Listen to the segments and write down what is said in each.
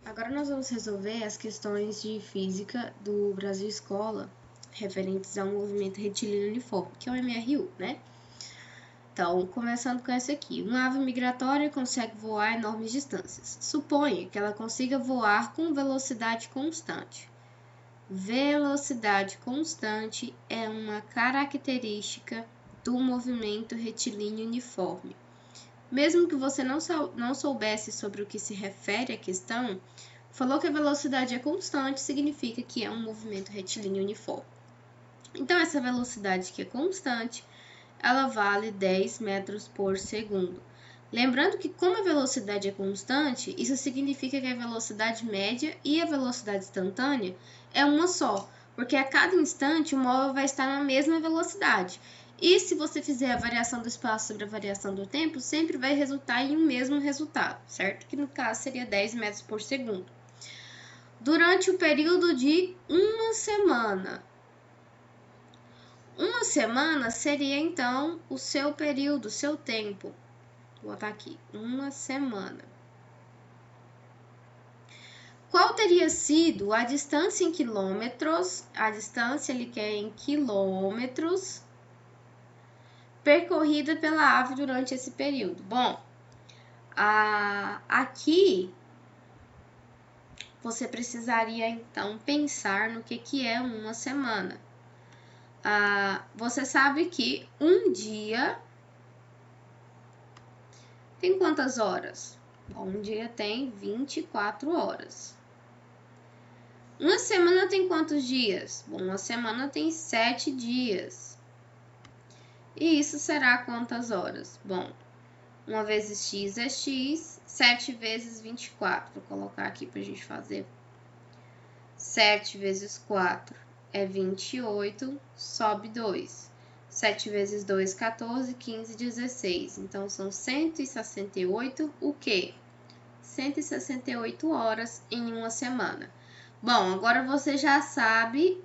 Agora nós vamos resolver as questões de física do Brasil Escola referentes ao movimento retilíneo uniforme, que é o MRU, né? Então, começando com essa aqui. Uma ave migratória consegue voar enormes distâncias. Suponha que ela consiga voar com velocidade constante. Velocidade constante é uma característica do movimento retilíneo uniforme. Mesmo que você não soubesse sobre o que se refere a questão, falou que a velocidade é constante, significa que é um movimento retilíneo uniforme. Então, essa velocidade que é constante, ela vale 10 metros por segundo. Lembrando que como a velocidade é constante, isso significa que a velocidade média e a velocidade instantânea é uma só, porque a cada instante o móvel vai estar na mesma velocidade. E se você fizer a variação do espaço sobre a variação do tempo, sempre vai resultar em um mesmo resultado, certo? Que no caso seria 10 metros por segundo. Durante o período de uma semana. Uma semana seria, então, o seu período, o seu tempo. Vou botar aqui, uma semana. Qual teria sido a distância em quilômetros? A distância ele quer em quilômetros percorrida pela ave durante esse período. Bom, aqui você precisaria então pensar no que é uma semana. Você sabe que um dia tem quantas horas? Bom, um dia tem 24 horas. Uma semana tem quantos dias? Bom, uma semana tem 7 dias. E isso será quantas horas? Bom, 1 vezes x é x, 7 vezes 24. Vou colocar aqui para a gente fazer. 7 vezes 4 é 28, sobe 2. 7 vezes 2, 14, 15, 16. Então, são 168, o quê? 168 horas em uma semana. Bom, agora você já sabe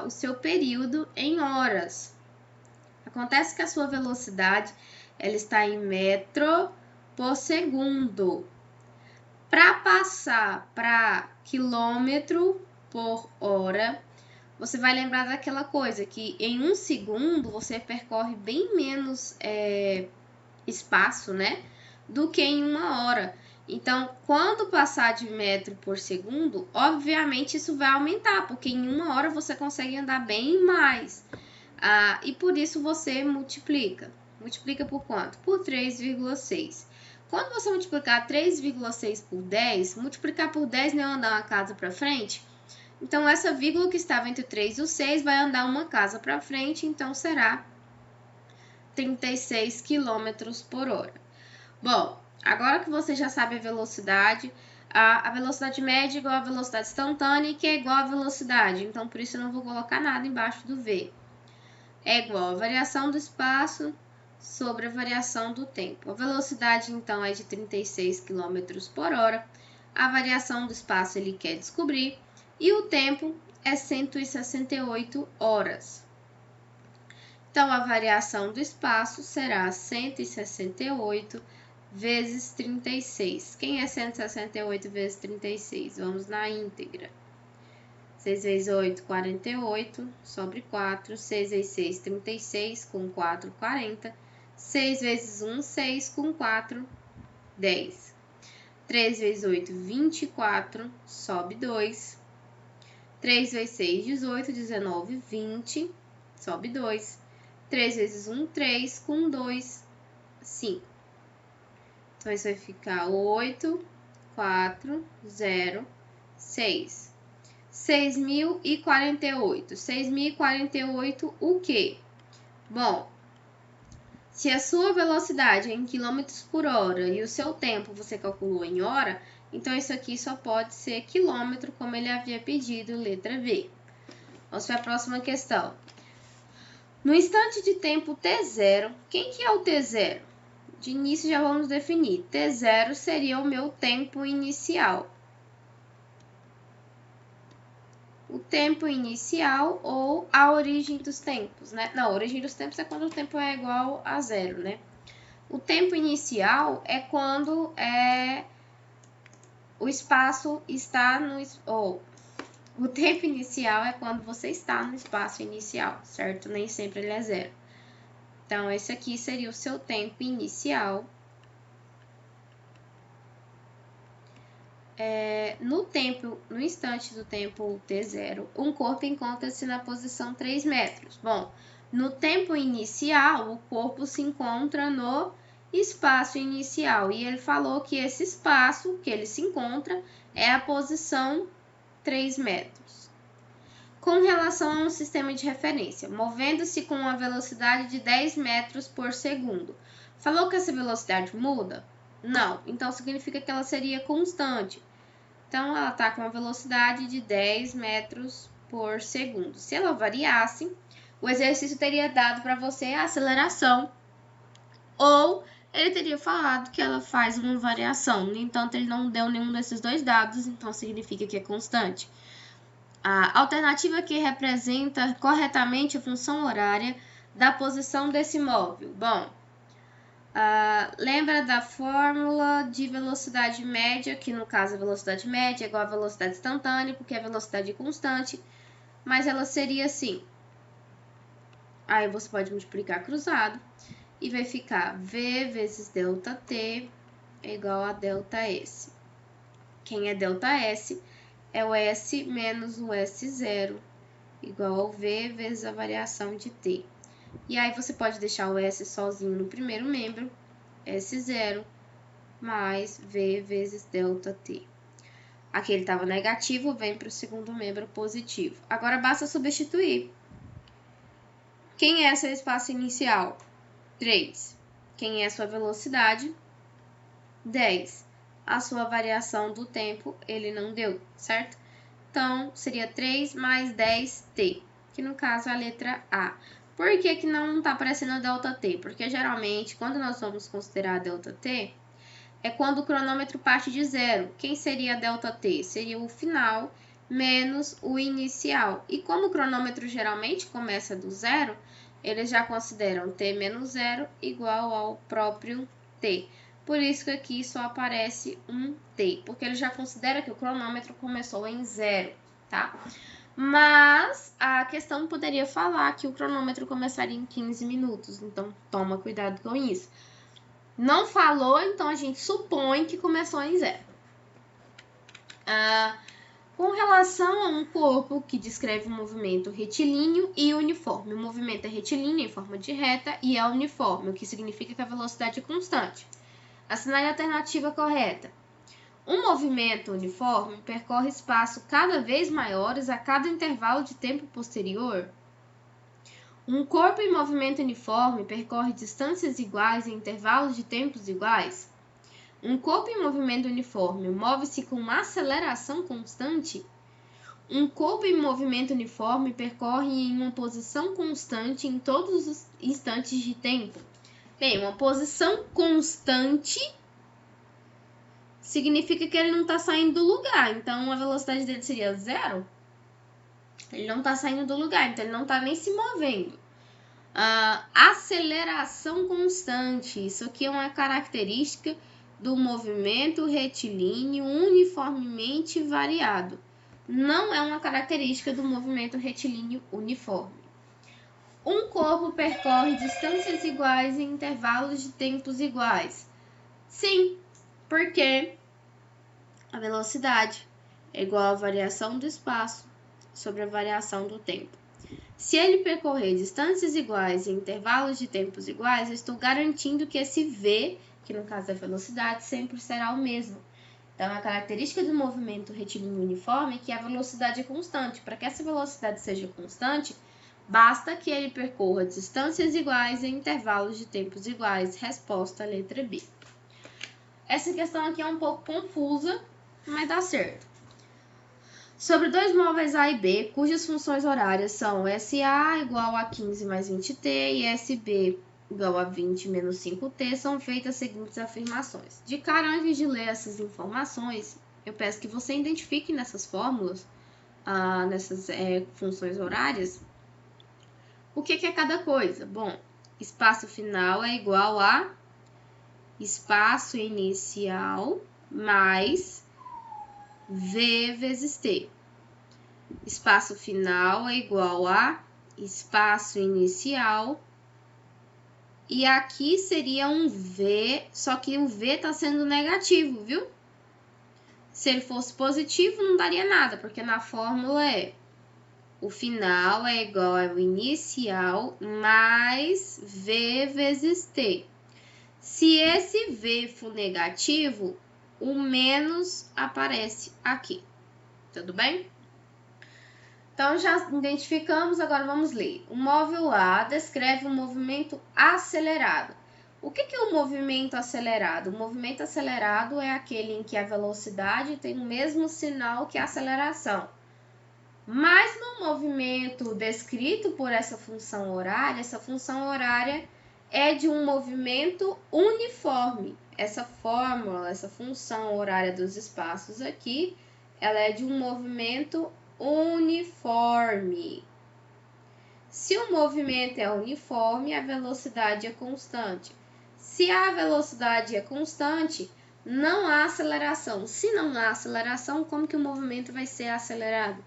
o seu período em horas. Acontece que a sua velocidade ela está em metro por segundo. Para passar para quilômetro por hora, você vai lembrar daquela coisa que em um segundo você percorre bem menos espaço, né, do que em uma hora. Então, quando passar de metro por segundo, obviamente isso vai aumentar, porque em uma hora você consegue andar bem mais. E por isso você multiplica. Multiplica por quanto? Por 3,6. Quando você multiplicar 3,6 por 10, multiplicar por 10 não é andar uma casa para frente? Então, essa vírgula que estava entre o 3 e o 6 vai andar uma casa para frente, então será 36 km por hora. Bom, agora que você já sabe a velocidade, a velocidade média é igual à velocidade instantânea, que é igual à velocidade. Então, por isso eu não vou colocar nada embaixo do V. É igual a variação do espaço sobre a variação do tempo. A velocidade, então, é de 36 km por hora. A variação do espaço ele quer descobrir. E o tempo é 168 horas. Então, a variação do espaço será 168 vezes 36. Quem é 168 vezes 36? Vamos na íntegra. 6 vezes 8, 48, sobre 4. 6 vezes 6, 36, com 4, 40. 6 vezes 1, 6, com 4, 10. 3 vezes 8, 24, sobe 2. 3 vezes 6, 18, 19, 20, sobe 2. 3 vezes 1, 3, com 2, 5. Então, isso vai ficar 8, 4, 0, 6. 6.048. 6.048 o quê? Bom, se a sua velocidade é em quilômetros por hora e o seu tempo você calculou em hora, então isso aqui só pode ser quilômetro, como ele havia pedido, letra B. Vamos para a próxima questão. No instante de tempo T0, quem que é o T0? De início já vamos definir. T0 seria o meu tempo inicial. O tempo inicial ou a origem dos tempos, né? Não, a origem dos tempos é quando o tempo é igual a 0, né? O tempo inicial é quando o espaço está no... o tempo inicial é quando você está no espaço inicial, certo? Nem sempre ele é 0. Então, esse aqui seria o seu tempo inicial. No instante do tempo t0, um corpo encontra-se na posição 3 metros. Bom, no tempo inicial, o corpo se encontra no espaço inicial. E ele falou que esse espaço que ele se encontra é a posição 3 metros. Com relação a um sistema de referência, movendo-se com uma velocidade de 10 metros por segundo. Falou que essa velocidade muda? Não, então significa que ela seria constante. Então, ela está com uma velocidade de 10 metros por segundo. Se ela variasse, o exercício teria dado para você a aceleração, ou ele teria falado que ela faz uma variação. No entanto, ele não deu nenhum desses dois dados, então significa que é constante. A alternativa que representa corretamente a função horária da posição desse móvel. Bom, lembra da fórmula de velocidade média, que no caso a velocidade média é igual a velocidade instantânea, porque a velocidade é constante, mas ela seria assim. Aí você pode multiplicar cruzado e vai ficar V vezes ΔT é igual a ΔS. Quem é ΔS é o S menos o S0, igual ao V vezes a variação de T. E aí você pode deixar o S sozinho no primeiro membro, S0, mais V vezes ΔT. Aqui ele estava negativo, vem para o segundo membro positivo. Agora basta substituir. Quem é seu espaço inicial? 3. Quem é sua velocidade? 10. A sua variação do tempo, ele não deu, certo? Então, seria 3 mais 10t, que no caso é a letra A. Por que que não está aparecendo a ΔT? Porque geralmente, quando nós vamos considerar a ΔT, é quando o cronômetro parte de 0. Quem seria a ΔT? Seria o final menos o inicial. E como o cronômetro geralmente começa do 0, eles já consideram t menos 0 igual ao próprio t. Por isso que aqui só aparece um t, porque ele já considera que o cronômetro começou em 0, tá? Mas a questão poderia falar que o cronômetro começaria em 15 minutos, então toma cuidado com isso. Não falou, então a gente supõe que começou em 0. Com relação a um corpo que descreve um movimento retilíneo e uniforme. O movimento é retilíneo em forma de reta e é uniforme, o que significa que a velocidade é constante. Assinale a alternativa correta. Um movimento uniforme percorre espaço cada vez maiores a cada intervalo de tempo posterior. Um corpo em movimento uniforme percorre distâncias iguais em intervalos de tempos iguais. Um corpo em movimento uniforme move-se com uma aceleração constante. Um corpo em movimento uniforme percorre em uma posição constante em todos os instantes de tempo. Bem, uma posição constante significa que ele não está saindo do lugar. Então, a velocidade dele seria 0. Ele não está saindo do lugar, então ele não está nem se movendo. Aceleração constante. Isso aqui é uma característica do movimento retilíneo uniformemente variado. Não é uma característica do movimento retilíneo uniforme. Um corpo percorre distâncias iguais em intervalos de tempos iguais. Sim, porque a velocidade é igual à variação do espaço sobre a variação do tempo. Se ele percorrer distâncias iguais em intervalos de tempos iguais, eu estou garantindo que esse V, que no caso é a velocidade, sempre será o mesmo. Então, a característica do movimento retilíneo uniforme é que a velocidade é constante. Para que essa velocidade seja constante, basta que ele percorra distâncias iguais em intervalos de tempos iguais. Resposta, letra B. Essa questão aqui é um pouco confusa, mas dá certo. Sobre dois móveis A e B, cujas funções horárias são SA igual a 15 mais 20t e SB igual a 20 menos 5t, são feitas as seguintes afirmações. De cara, antes de ler essas informações, eu peço que você identifique nessas fórmulas, nessas funções horárias, o que é cada coisa. Bom, espaço final é igual a espaço inicial mais V vezes T. Espaço final é igual a espaço inicial. E aqui seria um V, só que o V está sendo negativo, viu? Se ele fosse positivo, não daria nada, porque na fórmula é o final é igual ao inicial mais V vezes T. Se esse V for negativo, o menos aparece aqui. Tudo bem? Então, já identificamos, agora vamos ler. O móvel A descreve um movimento acelerado. O que é o movimento acelerado? O movimento acelerado é aquele em que a velocidade tem o mesmo sinal que a aceleração. Mas no movimento descrito por essa função horária é de um movimento uniforme. Essa fórmula, essa função horária dos espaços aqui, ela é de um movimento uniforme. Se o movimento é uniforme, a velocidade é constante. Se a velocidade é constante, não há aceleração. Se não há aceleração, como que o movimento vai ser acelerado?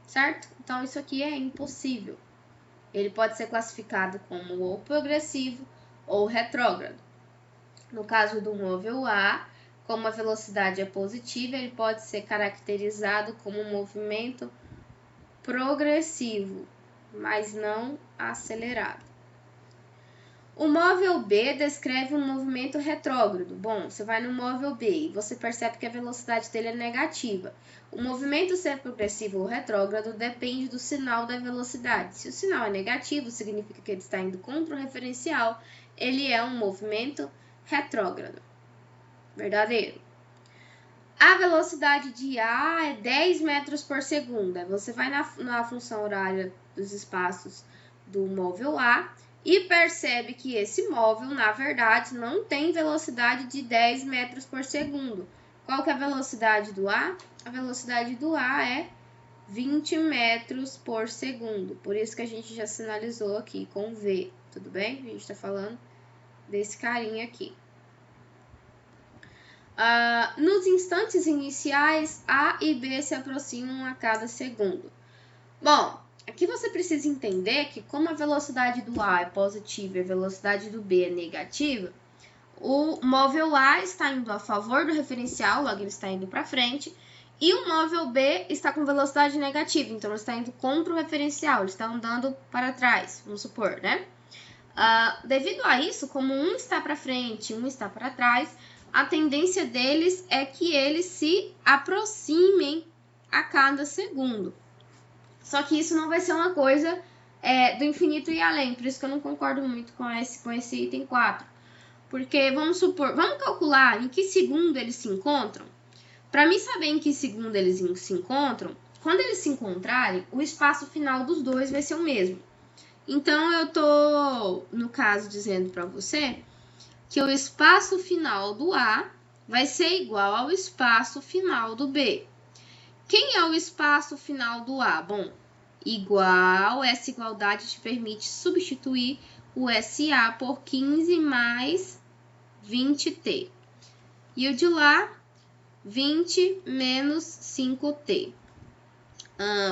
Certo? Então, isso aqui é impossível. Ele pode ser classificado como ou progressivo ou retrógrado. No caso do móvel A, como a velocidade é positiva, ele pode ser caracterizado como um movimento progressivo, mas não acelerado. O móvel B descreve um movimento retrógrado. Bom, você vai no móvel B e você percebe que a velocidade dele é negativa. O movimento ser progressivo ou retrógrado depende do sinal da velocidade. Se o sinal é negativo, significa que ele está indo contra o referencial. Ele é um movimento retrógrado. Verdadeiro. A velocidade de A é 10 metros por segundo. Aí você vai na função horária dos espaços do móvel A e percebe que esse móvel, na verdade, não tem velocidade de 10 metros por segundo. Qual que é a velocidade do A? A velocidade do A é 20 metros por segundo. Por isso que a gente já sinalizou aqui com V, tudo bem? A gente está falando desse carinha aqui. Nos instantes iniciais, A e B se aproximam a cada segundo. Bom, aqui você precisa entender que como a velocidade do A é positiva e a velocidade do B é negativa, o móvel A está indo a favor do referencial, logo ele está indo para frente, e o móvel B está com velocidade negativa, então ele está indo contra o referencial, ele está andando para trás, vamos supor, né? Devido a isso, como um está para frente e um está para trás, a tendência deles é que eles se aproximem a cada segundo. Só que isso não vai ser uma coisa do infinito e além, por isso que eu não concordo muito com esse item 4. Porque, vamos calcular em que segundo eles se encontram. Para mim saber em que segundo eles se encontram, quando eles se encontrarem, o espaço final dos dois vai ser o mesmo. Então, eu tô, no caso, dizendo para você que o espaço final do A vai ser igual ao espaço final do B. Quem é o espaço final do A? Bom, igual, essa igualdade te permite substituir o SA por 15 mais 20T. E o de lá, 20 menos 5T.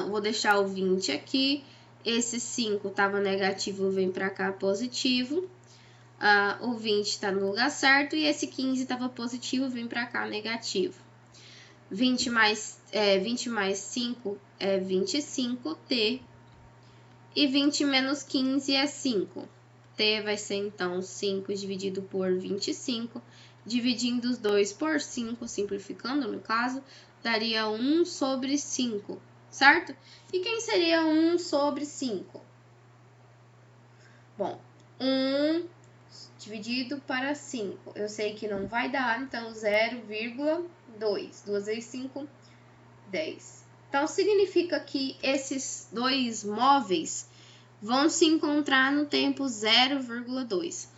Vou deixar o 20 aqui. Esse 5 estava negativo, vem para cá positivo. O 20 está no lugar certo e esse 15 estava positivo, vem para cá negativo. 20 mais 5 é 25T e 20 menos 15 é 5. T vai ser então 5 dividido por 25, dividindo os dois por 5, simplificando no caso, daria 1 sobre 5, certo? E quem seria 1 sobre 5? Bom, 1 dividido para 5. Eu sei que não vai dar, então 0,2. 2 vezes 5, 10. Então, significa que esses dois móveis vão se encontrar no tempo 0,2.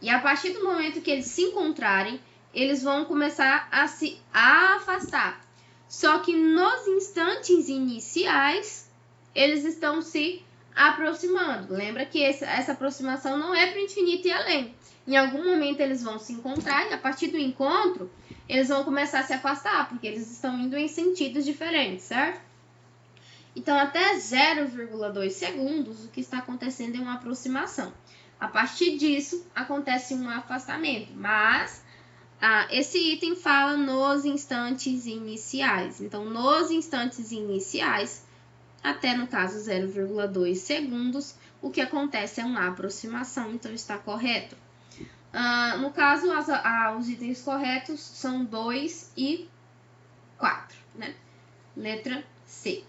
E a partir do momento que eles se encontrarem, eles vão começar a se afastar. Só que nos instantes iniciais, eles estão se aproximando. Lembra que essa aproximação não é para o infinito e além. Em algum momento eles vão se encontrar e a partir do encontro, eles vão começar a se afastar, porque eles estão indo em sentidos diferentes, certo? Então, até 0,2 segundos, o que está acontecendo é uma aproximação. A partir disso, acontece um afastamento, mas esse item fala nos instantes iniciais. Então, nos instantes iniciais, até no caso 0,2 segundos, o que acontece é uma aproximação, então está correto. No caso, os itens corretos são 2 e 4, né? Letra C.